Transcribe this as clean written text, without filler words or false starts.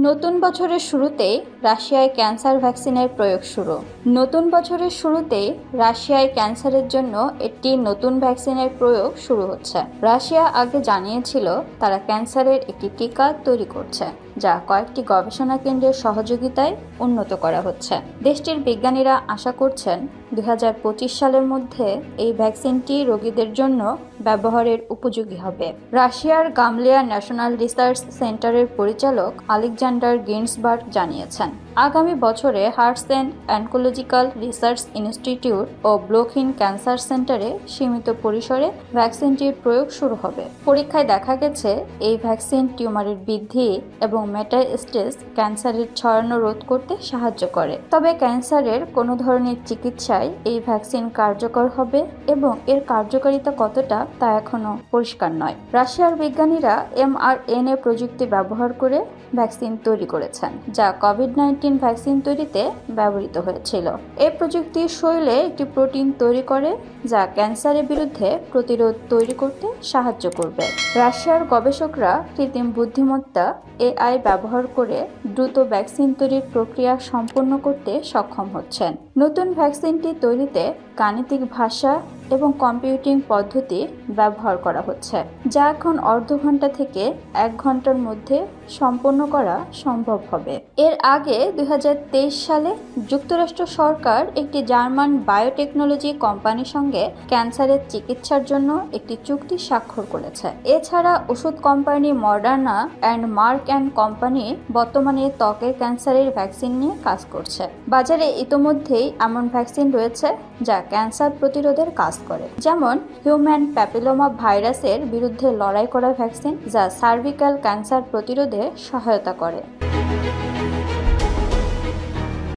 নতুন বছরের শুরুতেই রাশিয়ায় ক্যান্সার ভ্যাকসিনের প্রয়োগ শুরু। নতুন বছরের শুরুতেই রাশিয়ায় ক্যান্সারের জন্য একটি নতুন ভ্যাকসিনের প্রয়োগ শুরু হচ্ছে। রাশিয়া আগে জানিয়েছিল তারা ক্যান্সারের একটি টিকা তৈরি করছে, যা কয়েকটি গবেষণা কেন্দ্রের সহযোগিতায় উন্নত করা হচ্ছে। দেশটির বিজ্ঞানীরা আশা করছেন 2025 সালের মধ্যে এই ভ্যাকসিনটি রোগীদের জন্য ব্যবহারের উপযোগী হবে। রাশিয়ার গামলেয়া ন্যাশনাল রিসার্চ সেন্টারের পরিচালক আলেকজান্ডার গিন্সবার্গ জানিয়েছেন, আগামী বছরে হার্টস অ্যান্ড অ্যানকোলজিক্যাল রিসার্চ ইনস্টিটিউট ও ব্লোখিন ক্যান্সার সেন্টারে সীমিত পরিসরে ভ্যাকসিনটির প্রয়োগ শুরু হবে। পরীক্ষায় দেখা গেছে এই ভ্যাকসিন টিউমারের বৃদ্ধি এবং মেটাস্টেজ ক্যান্সারের ছড়ানো রোধ করতে সাহায্য করে। তবে ক্যান্সারের কোনো ধরনের চিকিৎসায় এই ভ্যাকসিন কার্যকর হবে এবং এর কার্যকারিতা কতটা তা এখনো পরিষ্কার নয়। রাশিয়ার বিজ্ঞানীরা mRNA প্রযুক্তি ব্যবহার করে ভ্যাকসিন তৈরি করেছেন, যা কোভিড-19 ভ্যাকসিন তৈরিতে ব্যবহৃত হয়েছিল। এই প্রযুক্তি শরীরে একটি প্রোটিন তৈরি করে যা ক্যান্সারের বিরুদ্ধে প্রতিরোধ তৈরি করতে সাহায্য করবে। রাশিয়ার গবেষকরা কৃত্রিম বুদ্ধিমত্তা AI ব্যবহার করে দ্রুত ভ্যাকসিন তৈরির প্রক্রিয়া সম্পন্ন করতে সক্ষম হচ্ছেন। নতুন ভ্যাকসিনটি তৈরিতে গাণিতিক ভাষা এবং কম্পিউটিং পদ্ধতি ব্যবহার করা হচ্ছে, যা এখন অর্ধ ঘন্টা থেকে 1 ঘন্টার মধ্যে সম্পন্ন করা সম্ভব হবে। এর আগে 2023 সালে যুক্তরাষ্ট্র সরকার একটি জার্মান বায়োটেকনোলজি কোম্পানির সঙ্গে ক্যান্সারের চিকিৎসার জন্য একটি চুক্তি স্বাক্ষর করেছে। এছাড়া ওষুধ company Moderna and mark and company বর্তমানে ত্বকের ক্যান্সারের ভ্যাকসিন নিয়ে কাজ করছে। বাজারে ইতোমধ্যেই এমন ভ্যাকসিন রয়েছে যা ক্যান্সার প্রতিরোধের কাজ করে, যেমন হিউম্যান প্যাপিলোমা ভাইরাসের বিরুদ্ধে লড়াই করা ভ্যাকসিন, যা সার্ভিক্যাল ক্যান্সার প্রতিরোধে সহায়তা করে।